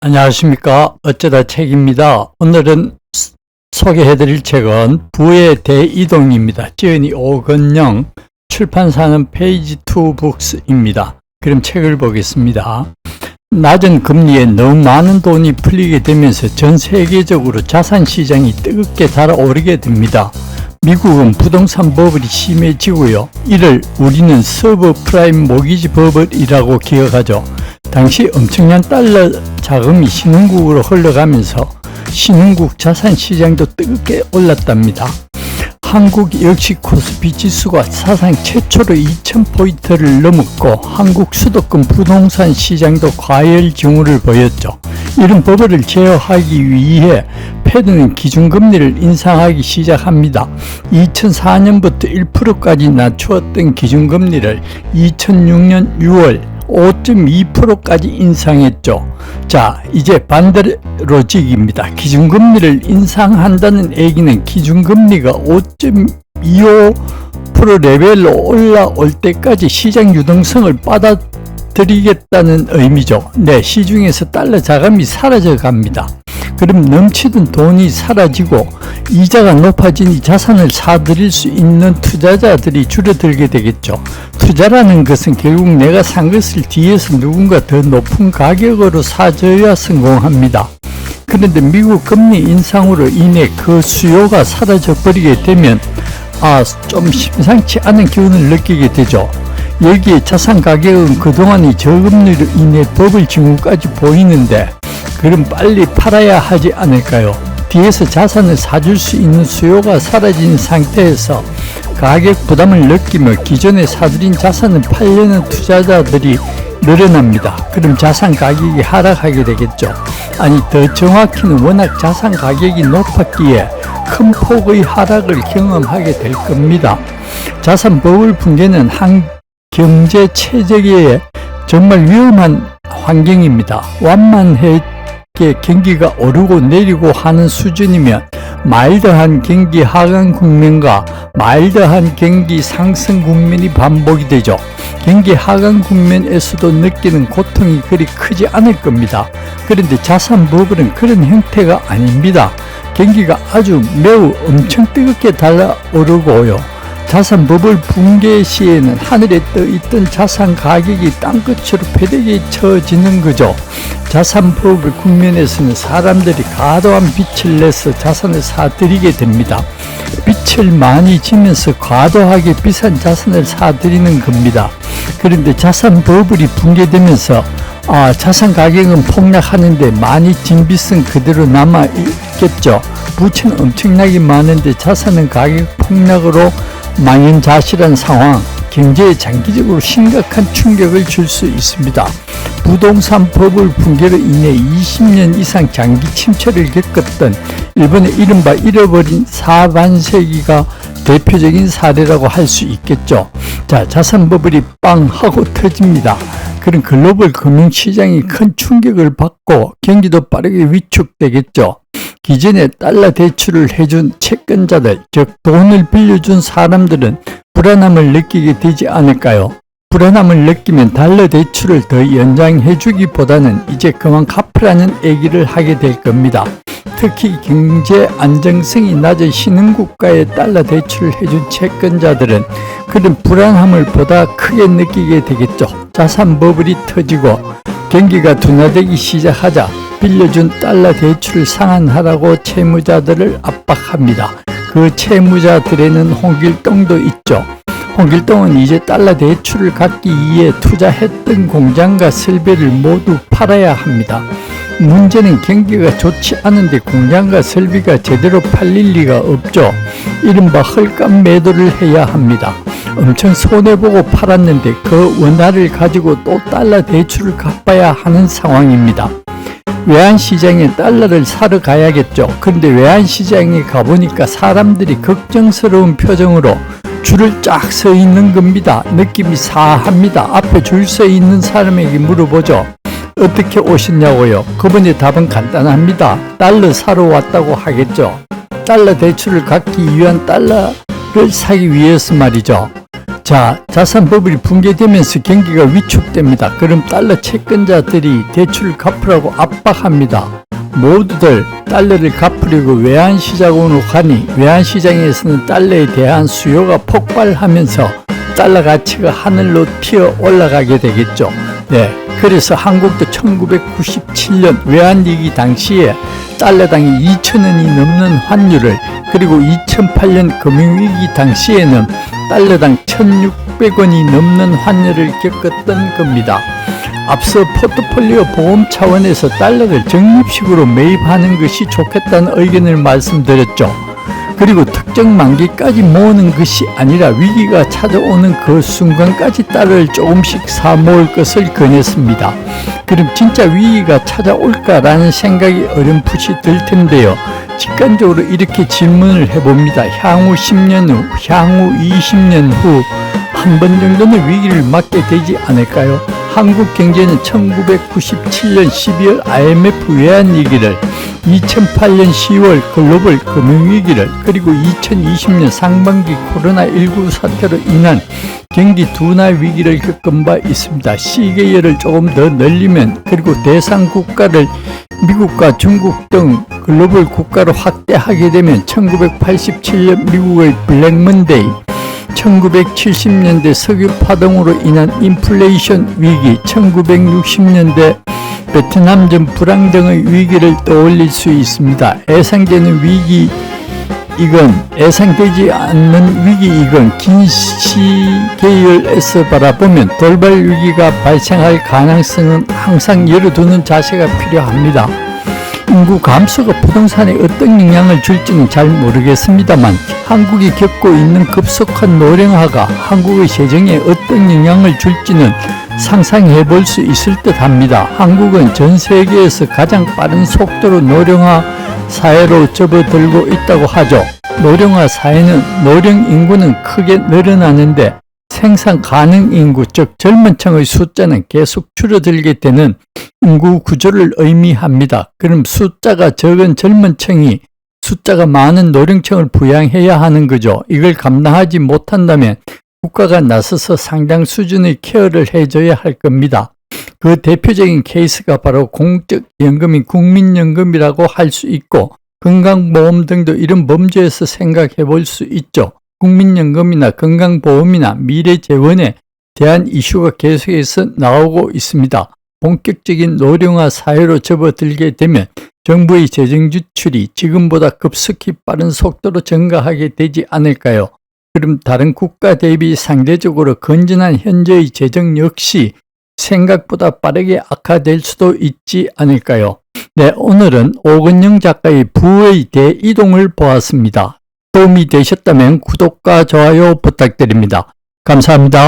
안녕하십니까. 어쩌다 책입니다. 오늘은 소개해드릴 책은 부의 대이동입니다. 지은이 오건영, 출판사는 페이지 2 북스입니다. 그럼 책을 보겠습니다. 낮은 금리에 너무 많은 돈이 풀리게 되면서 전 세계적으로 자산 시장이 뜨겁게 달아오르게 됩니다. 미국은 부동산 버블이 심해지고요. 이를 우리는 서브프라임 모기지 버블이라고 기억하죠. 당시 엄청난 달러 자금이 신흥국으로 흘러가면서 신흥국 자산 시장도 뜨겁게 올랐답니다. 한국 역시 코스피 지수가 사상 최초로 2000포인트를 넘었고 한국 수도권 부동산 시장도 과열 징후를 보였죠. 이런 버블을 제어하기 위해 패드는 기준금리를 인상하기 시작합니다. 2004년부터 1%까지 낮추었던 기준금리를 2006년 6월 5.2%까지 인상했죠. 자, 이제 반대로직입니다. 기준금리를 인상한다는 얘기는 기준금리가 5.25% 레벨로 올라올 때까지 시장 유동성을 받아들이겠다는 의미죠. 네, 시중에서 달러 자금이 사라져 갑니다. 그럼 넘치던 돈이 사라지고 이자가 높아지니 자산을 사들일 수 있는 투자자들이 줄어들게 되겠죠. 투자라는 것은 결국 내가 산 것을 뒤에서 누군가 더 높은 가격으로 사줘야 성공합니다. 그런데 미국 금리 인상으로 인해 그 수요가 사라져 버리게 되면 좀 심상치 않은 기운을 느끼게 되죠. 여기에 자산 가격은 그동안의 저금리로 인해 버블 징후까지 보이는데 그럼 빨리 팔아야 하지 않을까요? 뒤에서 자산을 사줄 수 있는 수요가 사라진 상태에서 가격 부담을 느끼며 기존에 사들인 자산을 팔려는 투자자들이 늘어납니다. 그럼 자산 가격이 하락하게 되겠죠. 아니, 더 정확히는 워낙 자산 가격이 높았기에 큰 폭의 하락을 경험하게 될 겁니다. 자산 버블 붕괴는 한 경제 체제에 정말 위험한 환경입니다. 완만해 경기가 오르고 내리고 하는 수준이면 마일드한 경기 하강 국면과 마일드한 경기 상승 국면이 반복이 되죠. 경기 하강 국면에서도 느끼는 고통이 그리 크지 않을 겁니다. 그런데 자산 버블은 그런 형태가 아닙니다. 경기가 아주 매우 엄청 뜨겁게 달아오르고요. 자산 버블 붕괴 시에는 하늘에 떠있던 자산 가격이 땅끝으로 패대기에 쳐지는 거죠. 자산 버블 국면에서는 사람들이 과도한 빚을 내서 자산을 사들이게 됩니다. 빚을 많이 지면서 과도하게 비싼 자산을 사들이는 겁니다. 그런데 자산 버블이 붕괴되면서 자산 가격은 폭락하는데 많이 진 빚은 그대로 남아 있겠죠. 부채는 엄청나게 많은데 자산은 가격 폭락으로 망연자실한 상황, 경제에 장기적으로 심각한 충격을 줄 수 있습니다. 부동산 버블 붕괴로 인해 20년 이상 장기 침체를 겪었던 일본의 이른바 잃어버린 사반세기가 대표적인 사례라고 할 수 있겠죠. 자, 자산 버블이 빵 하고 터집니다. 그런 글로벌 금융시장이 큰 충격을 받고 경기도 빠르게 위축되겠죠. 기존에 달러 대출을 해준 채권자들, 즉 돈을 빌려준 사람들은 불안함을 느끼게 되지 않을까요? 불안함을 느끼면 달러 대출을 더 연장해주기보다는 이제 그만 갚으라는 얘기를 하게 될 겁니다. 특히 경제 안정성이 낮은 신흥국가에 달러 대출을 해준 채권자들은 그런 불안함을 보다 크게 느끼게 되겠죠. 자산 버블이 터지고 경기가 둔화되기 시작하자 빌려준 달러 대출을 상환하라고 채무자들을 압박합니다. 그 채무자들에는 홍길동도 있죠. 홍길동은 이제 달러 대출을 갚기 위해 투자했던 공장과 설비를 모두 팔아야 합니다. 문제는 경기가 좋지 않은데 공장과 설비가 제대로 팔릴 리가 없죠. 이른바 헐값 매도를 해야 합니다. 엄청 손해보고 팔았는데 그 원화를 가지고 또 달러 대출을 갚아야 하는 상황입니다. 외환시장에 달러를 사러 가야겠죠. 그런데 외환시장에 가보니까 사람들이 걱정스러운 표정으로 줄을 쫙 서 있는 겁니다. 느낌이 사합니다. 앞에 줄 서 있는 사람에게 물어보죠. 어떻게 오셨냐고요? 그분의 답은 간단합니다. 달러 사러 왔다고 하겠죠. 달러 대출을 갚기 위한 달러를 사기 위해서 말이죠. 자, 자산 버블이 붕괴되면서 경기가 위축됩니다. 그럼 달러 채권자들이 대출을 갚으라고 압박합니다. 모두들 달러를 갚으려고 외환시장으로 가니 외환시장에서는 달러에 대한 수요가 폭발하면서 달러 가치가 하늘로 튀어 올라가게 되겠죠. 네, 그래서 한국도 1997년 외환위기 당시에 달러당이 2,000원이 넘는 환율을, 그리고 2008년 금융위기 당시에는 달러당 1,600원이 넘는 환율을 겪었던 겁니다. 앞서 포트폴리오 보험 차원에서 달러를 적립식으로 매입하는 것이 좋겠다는 의견을 말씀드렸죠. 그리고 특정 만기까지 모으는 것이 아니라 위기가 찾아오는 그 순간까지 달러를 조금씩 사 모을 것을 권했습니다. 그럼 진짜 위기가 찾아올까라는 생각이 어렴풋이 들 텐데요. 직관적으로 이렇게 질문을 해봅니다. 향후 10년 후, 향후 20년 후 한 번 정도는 위기를 맞게 되지 않을까요? 한국 경제는 1997년 12월 IMF 외환위기를, 2008년 10월 글로벌 금융위기를, 그리고 2020년 상반기 코로나19 사태로 인한 경기 둔화 위기를 겪은 바 있습니다. 시계열을 조금 더 늘리면, 그리고 대상 국가를 미국과 중국 등 글로벌 국가로 확대하게 되면 1987년 미국의 블랙 먼데이, 1970년대 석유 파동으로 인한 인플레이션 위기, 1960년대 베트남전 불황 등의 위기를 떠올릴 수 있습니다. 예상되는 위기이건 예상되지 않는 위기이건 긴 시계열에서 바라보면 돌발 위기가 발생할 가능성은 항상 열어두는 자세가 필요합니다. 인구 감소가 부동산에 어떤 영향을 줄지는 잘 모르겠습니다만 한국이 겪고 있는 급속한 노령화가 한국의 재정에 어떤 영향을 줄지는 상상해 볼 수 있을 듯 합니다. 한국은 전 세계에서 가장 빠른 속도로 노령화 사회로 접어들고 있다고 하죠. 노령화 사회는 노령 인구는 크게 늘어나는데 생산 가능 인구, 즉 젊은 층의 숫자는 계속 줄어들게 되는 인구 구조를 의미합니다. 그럼 숫자가 적은 젊은 층이 숫자가 많은 노령층을 부양해야 하는 거죠. 이걸 감당하지 못한다면 국가가 나서서 상당 수준의 케어를 해줘야 할 겁니다. 그 대표적인 케이스가 바로 공적 연금인 국민연금이라고 할 수 있고, 건강보험 등도 이런 범주에서 생각해 볼 수 있죠. 국민연금이나 건강보험이나 미래재원에 대한 이슈가 계속해서 나오고 있습니다. 본격적인 노령화 사회로 접어들게 되면 정부의 재정 지출이 지금보다 급속히 빠른 속도로 증가하게 되지 않을까요? 그럼 다른 국가 대비 상대적으로 건전한 현재의 재정 역시 생각보다 빠르게 악화될 수도 있지 않을까요? 네, 오늘은 오건영 작가의 부의 대이동을 보았습니다. 도움이 되셨다면 구독과 좋아요 부탁드립니다. 감사합니다.